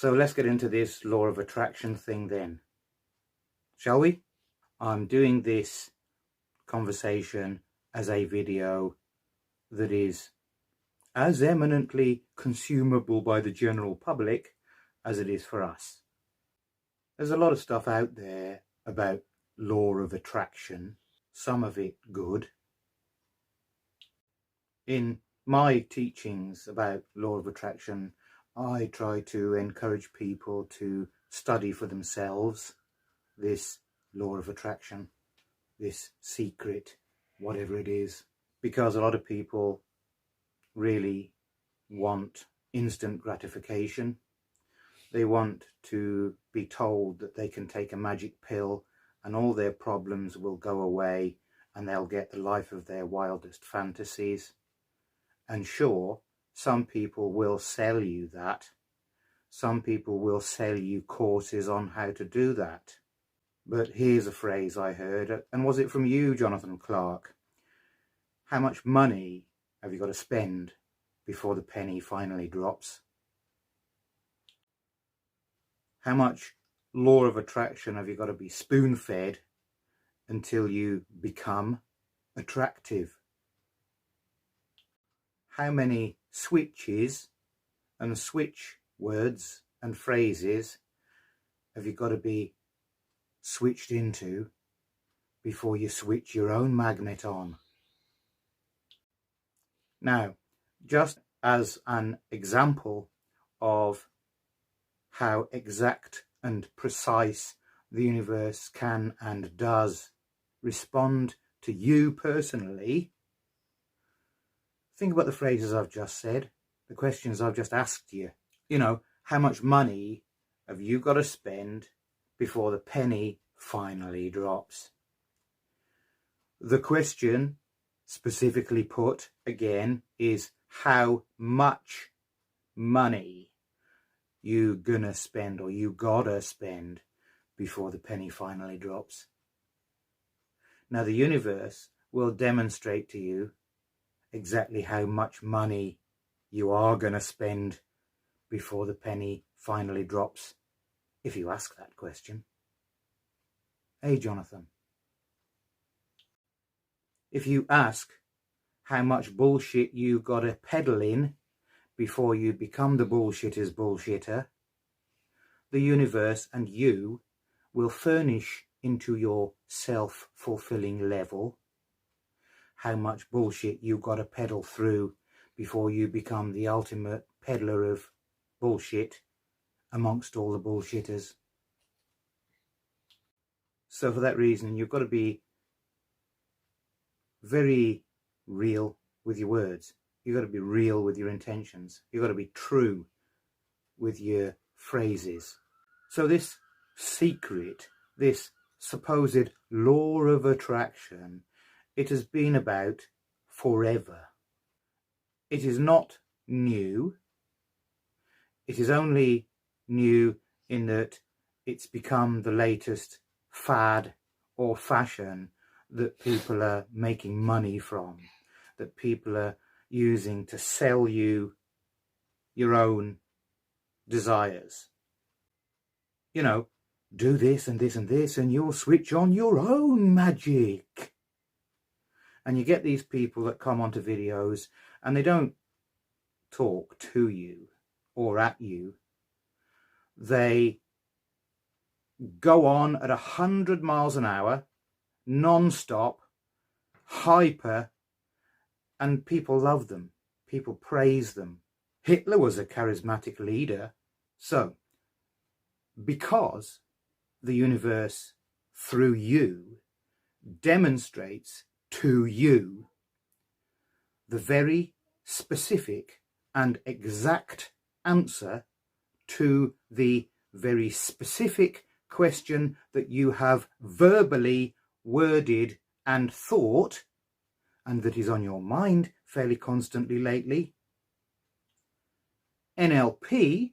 So let's get into this law of attraction thing then, shall we? I'm doing this conversation as a video that is as eminently consumable by the general public as it is for us. There's a lot of stuff out there about law of attraction, some of it good. In my teachings about law of attraction, I try to encourage people to study for themselves this law of attraction, this secret, whatever it is, because a lot of people really want instant gratification. They want to be told that they can take a magic pill and all their problems will go away and they'll get the life of their wildest fantasies. And sure, some people will sell you that. Some people will sell you courses on how to do that. But here's a phrase I heard, and was it from you, Jonathan Clark? How much money have you got to spend before the penny finally drops? How much law of attraction have you got to be spoon-fed until you become attractive? How many switches and switch words and phrases have you got to be switched into before you switch your own magnet on? Now, just as an example of how exact and precise the universe can and does respond to you personally, think about the phrases I've just said, the questions I've just asked you. You know, how much money have you got to spend before the penny finally drops? The question specifically put again is how much money you gonna spend or you gotta spend before the penny finally drops. Now the universe will demonstrate to you exactly how much money you are gonna spend before the penny finally drops if you ask that question. Hey Jonathan, if you ask how much bullshit you gotta peddle in before you become the bullshitter's bullshitter, the universe and you will furnish into your self-fulfilling level how much bullshit you gotta peddle through before you become the ultimate peddler of bullshit amongst all the bullshitters. So for that reason, you've got to be very real with your words. You've got to be real with your intentions. You've got to be true with your phrases. So this secret, this supposed law of attraction, it has been about forever. It is not new. It is only new in that it's become the latest fad or fashion that people are making money from, that people are using to sell you your own desires. You know, do this and this and this and you'll switch on your own magic. And you get these people that come onto videos and they don't talk to you or at you. They go on at 100 miles an hour, non-stop, hyper, and people love them. People praise them. Hitler was a charismatic leader. So, because the universe, through you, demonstrates to you the very specific and exact answer to the very specific question that you have verbally worded and thought, and that is on your mind fairly constantly lately, NLP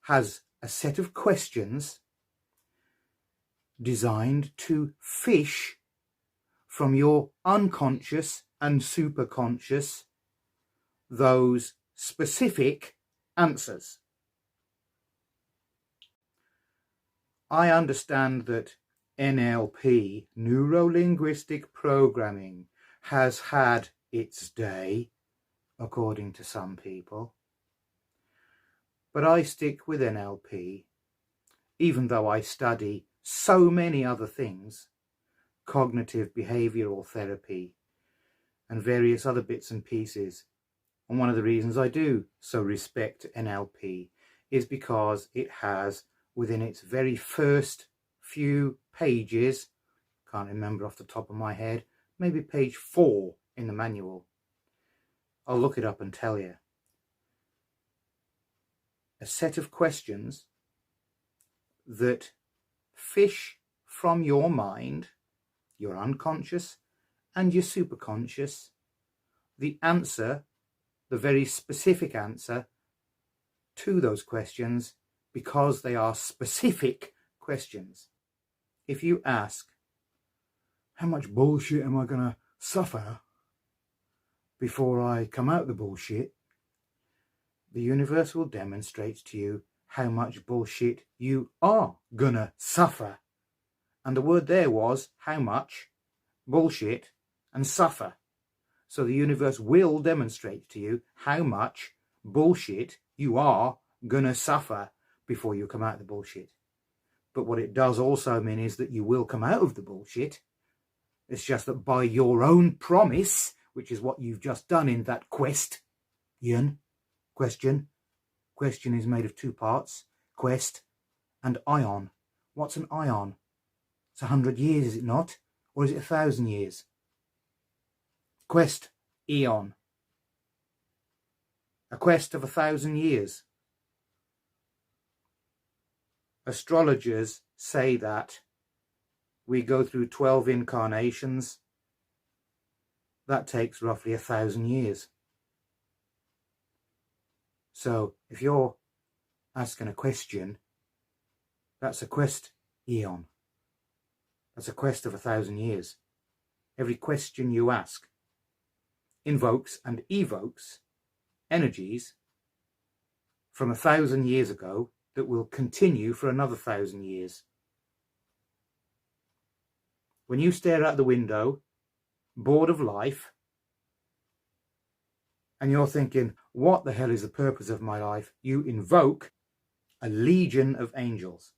has a set of questions designed to fish from your unconscious and superconscious those specific answers. I understand that NLP, neuro-linguistic programming, has had its day, according to some people. But I stick with NLP, even though I study so many other things, cognitive behavioural therapy and various other bits and pieces. And one of the reasons I do so respect NLP is because it has, within its very first few pages, can't remember off the top of my head, maybe page 4 in the manual, I'll look it up and tell you, a set of questions that fish from your mind, your unconscious and your superconscious, the answer, the very specific answer to those questions, because they are specific questions. If you ask, how much bullshit am I going to suffer before I come out the bullshit? The universe will demonstrate to you how much bullshit you are going to suffer. And the word there was how much, bullshit, and suffer. So the universe will demonstrate to you how much bullshit you are going to suffer before you come out of the bullshit. But what it does also mean is that you will come out of the bullshit. It's just that by your own promise, which is what you've just done in that question. Question is made of 2 parts, quest and ion. What's an ion? It's 100 years, is it not? Or is it 1,000 years? Quest, eon. A quest of 1,000 years. Astrologers say that we go through 12 incarnations. That takes roughly 1,000 years. So if you're asking a question, that's a quest eon. That's a quest of 1,000 years. Every question you ask invokes and evokes energies from 1,000 years ago that will continue for another 1,000 years. When you stare out the window, bored of life, and you're thinking, what the hell is the purpose of my life? You invoke a legion of angels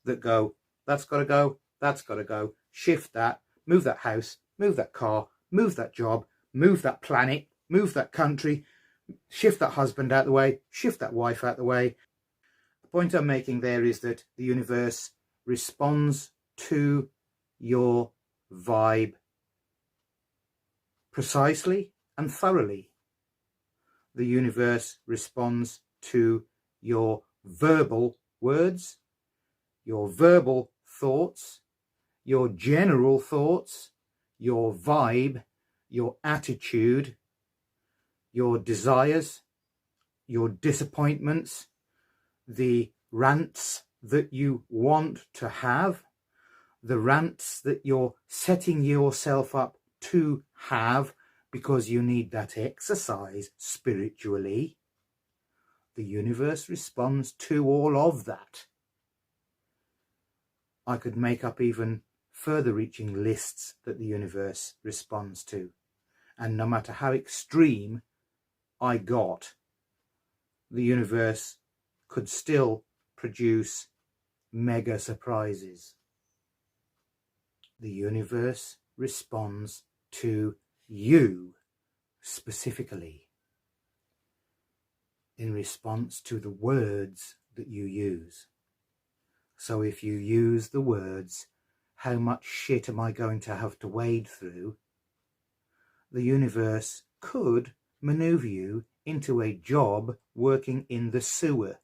that go, that's got to go, that's got to go, shift that, move that house, move that car, move that job, move that planet, move that country, shift that husband out the way, shift that wife out the way. The point I'm making there is that the universe responds to your vibe precisely and thoroughly. The universe responds to your verbal words, your verbal thoughts, your general thoughts, your vibe, your attitude, your desires, your disappointments, the rants that you want to have, the rants that you're setting yourself up to have because you need that exercise spiritually. The universe responds to all of that. I could make up even further reaching lists that the universe responds to. And no matter how extreme I got, the universe could still produce mega surprises. The universe responds to you specifically in response to the words that you use. So if you use the words, how much shit am I going to have to wade through? The universe could maneuver you into a job working in the sewer.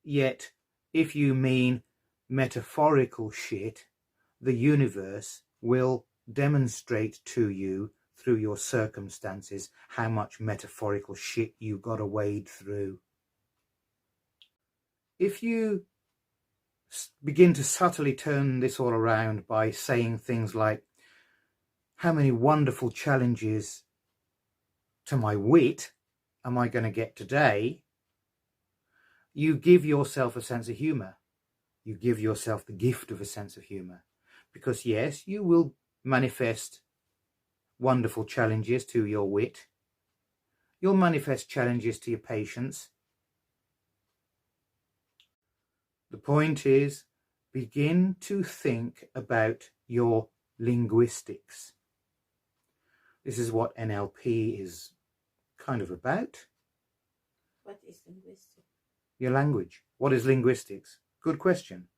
Yet, if you mean metaphorical shit, the universe will demonstrate to you through your circumstances how much metaphorical shit you got to wade through. If you begin to subtly turn this all around by saying things like, how many wonderful challenges to my wit am I going to get today? You give yourself a sense of humour. You give yourself the gift of a sense of humour. Because yes, you will manifest wonderful challenges to your wit. You'll manifest challenges to your patience. The point is, begin to think about your linguistics. This is what NLP is kind of about. What is linguistics? Your language. What is linguistics? Good question.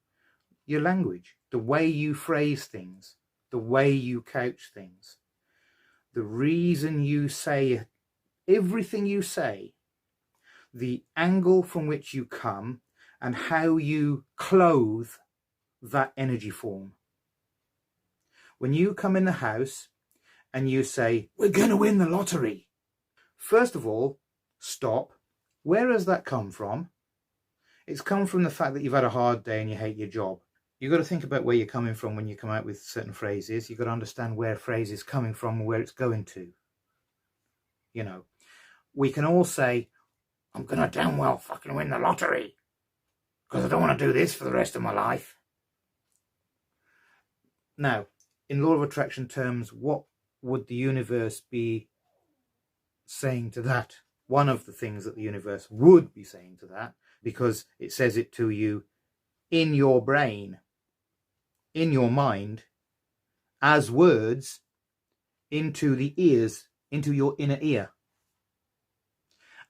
Your language, the way you phrase things, the way you couch things, the reason you say everything you say, the angle from which you come, and how you clothe that energy form. When you come in the house and you say, we're going to win the lottery. First of all, stop. Where has that come from? It's come from the fact that you've had a hard day and you hate your job. You've got to think about where you're coming from when you come out with certain phrases. You've got to understand where a phrase is coming from and where it's going to. You know, we can all say, I'm going to damn well fucking win the lottery because I don't want to do this for the rest of my life. Now, in law of attraction terms, what would the universe be saying to that? One of the things that the universe would be saying to that, because it says it to you in your brain, in your mind, as words into the ears, into your inner ear.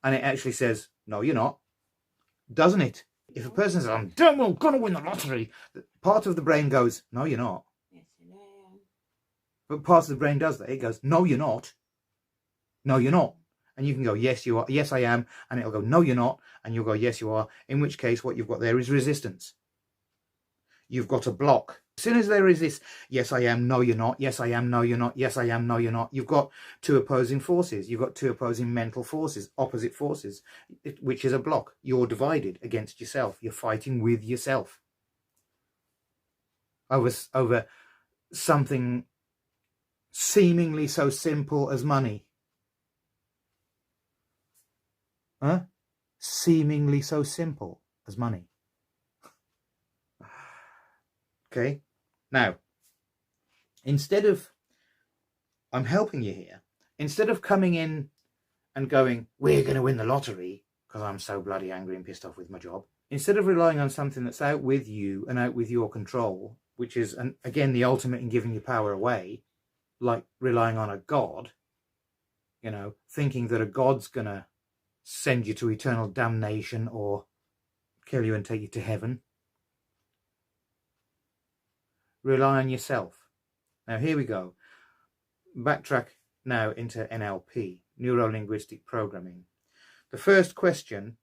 And it actually says, no, you're not. Doesn't it? If a person says, I'm damn well going to win the lottery, part of the brain goes, no, you're not. Yes, I am. But part of the brain does that. It goes, no, you're not. No, you're not. And you can go, yes, you are. Yes, I am. And it'll go, no, you're not. And you'll go, yes, you are. In which case, what you've got there is resistance. You've got a block. As soon as there is this, yes, I am, no, you're not. Yes, I am, no, you're not. Yes, I am, no, you're not. You've got two opposing forces. You've got two opposing mental forces, opposite forces, which is a block. You're divided against yourself. You're fighting with yourself over something seemingly so simple as money. Huh? Seemingly so simple as money. Okay. Now, instead of, I'm helping you here, instead of coming in and going, we're going to win the lottery because I'm so bloody angry and pissed off with my job, instead of relying on something that's out with you and out with your control, which is, again, the ultimate in giving your power away, like relying on a god, you know, thinking that a god's going to send you to eternal damnation or kill you and take you to heaven. Rely on yourself. Now, here we go. Backtrack now into NLP, neuro-linguistic programming. The first question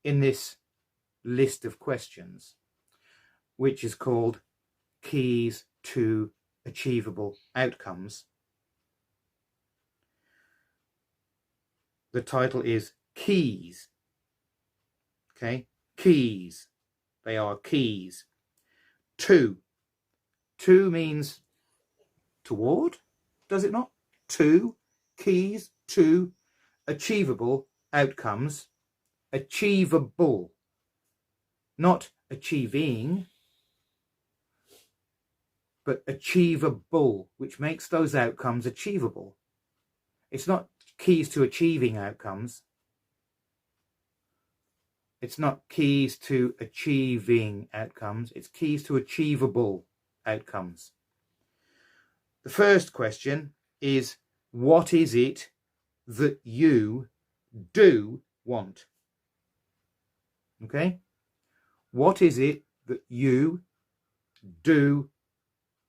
in this list of questions, which is called Keys to Achievable Outcomes. The title is Keys. Okay? Keys. They are keys. Two means toward, does it not? Two, keys to achievable outcomes. Achievable. Not achieving, but achievable, which makes those outcomes achievable. It's not keys to achieving outcomes. It's not keys to achieving outcomes. It's keys to achievable outcomes. The first question is, what is it that you do want? Okay? What is it that you do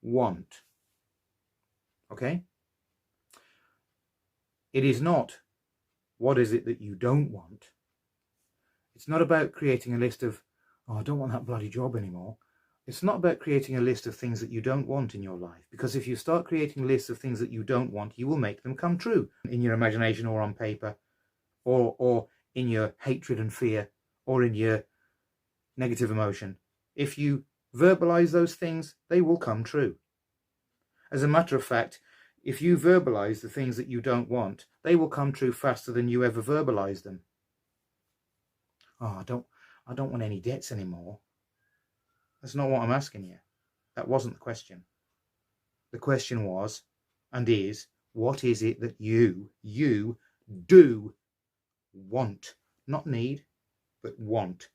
want? Okay? It is not, what is it that you don't want? It's not about creating a list of, oh, I don't want that bloody job anymore. It's not about creating a list of things that you don't want in your life, because if you start creating lists of things that you don't want, you will make them come true in your imagination or on paper, or in your hatred and fear, or in your negative emotion. If you verbalize those things, they will come true. As a matter of fact, if you verbalize the things that you don't want, they will come true faster than you ever verbalize them. Oh, I don't want any debts anymore. That's not what I'm asking you. That wasn't the question. The question was, and is, what is it that you do want? Not need, but want.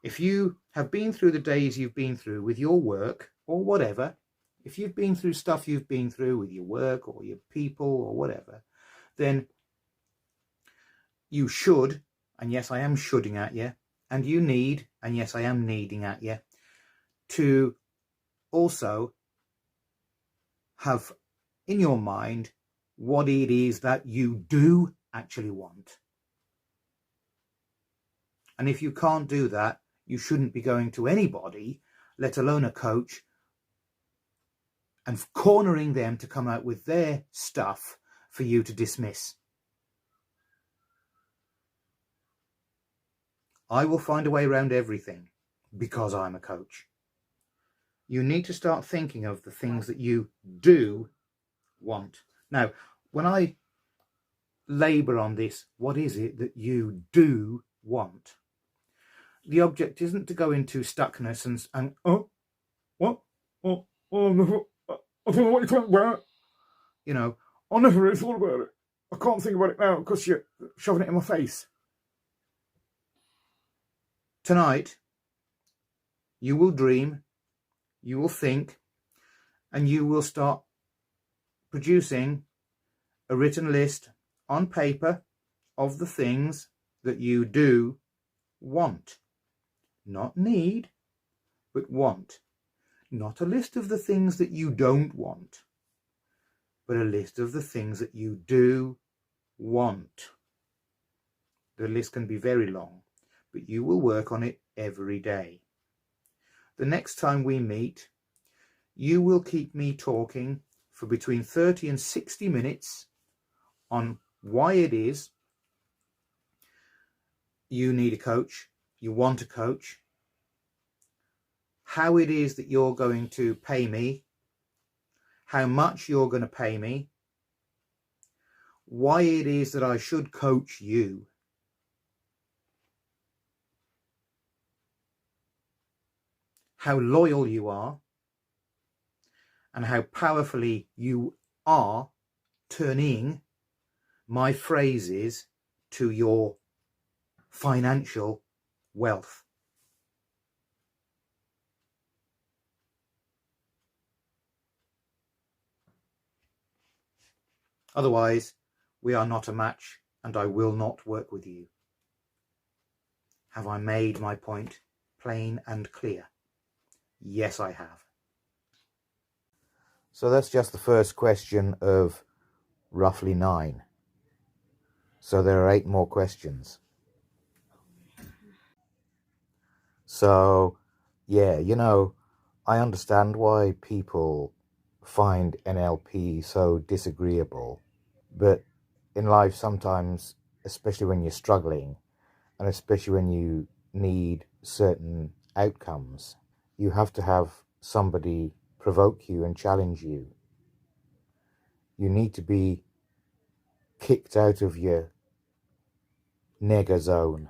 If you have been through the days you've been through with your work or whatever, if you've been through stuff you've been through with your work or your people or whatever, then you should, and yes, I am shoulding at you, and you need, and yes, I am needing at you, to also have in your mind what it is that you do actually want. And if you can't do that, you shouldn't be going to anybody, let alone a coach, and cornering them to come out with their stuff for you to dismiss. I will find a way around everything because I'm a coach. You need to start thinking of the things that you do want. Now, when I labour on this, what is it that you do want? The object isn't to go into stuckness and oh, what? Oh, I don't know what you're talking about. You know, I never really thought about it. I can't think about it now because you're shoving it in my face. Tonight, you will dream, you will think, and you will start producing a written list on paper of the things that you do want. Not need, but want. Not a list of the things that you don't want, but a list of the things that you do want. The list can be very long, but you will work on it every day. The next time we meet, you will keep me talking for between 30 and 60 minutes on why it is you need a coach, you want a coach, how it is that you're going to pay me, how much you're going to pay me, why it is that I should coach you, how loyal you are, and how powerfully you are turning my phrases to your financial wealth. Otherwise, we are not a match, and I will not work with you. Have I made my point plain and clear? Yes, I have. So that's just the first question of roughly 9. So there are 8 more questions. So, yeah, you know, I understand why people find NLP so disagreeable. But in life, sometimes, especially when you're struggling, and especially when you need certain outcomes, you have to have somebody provoke you and challenge you. You need to be kicked out of your nega zone.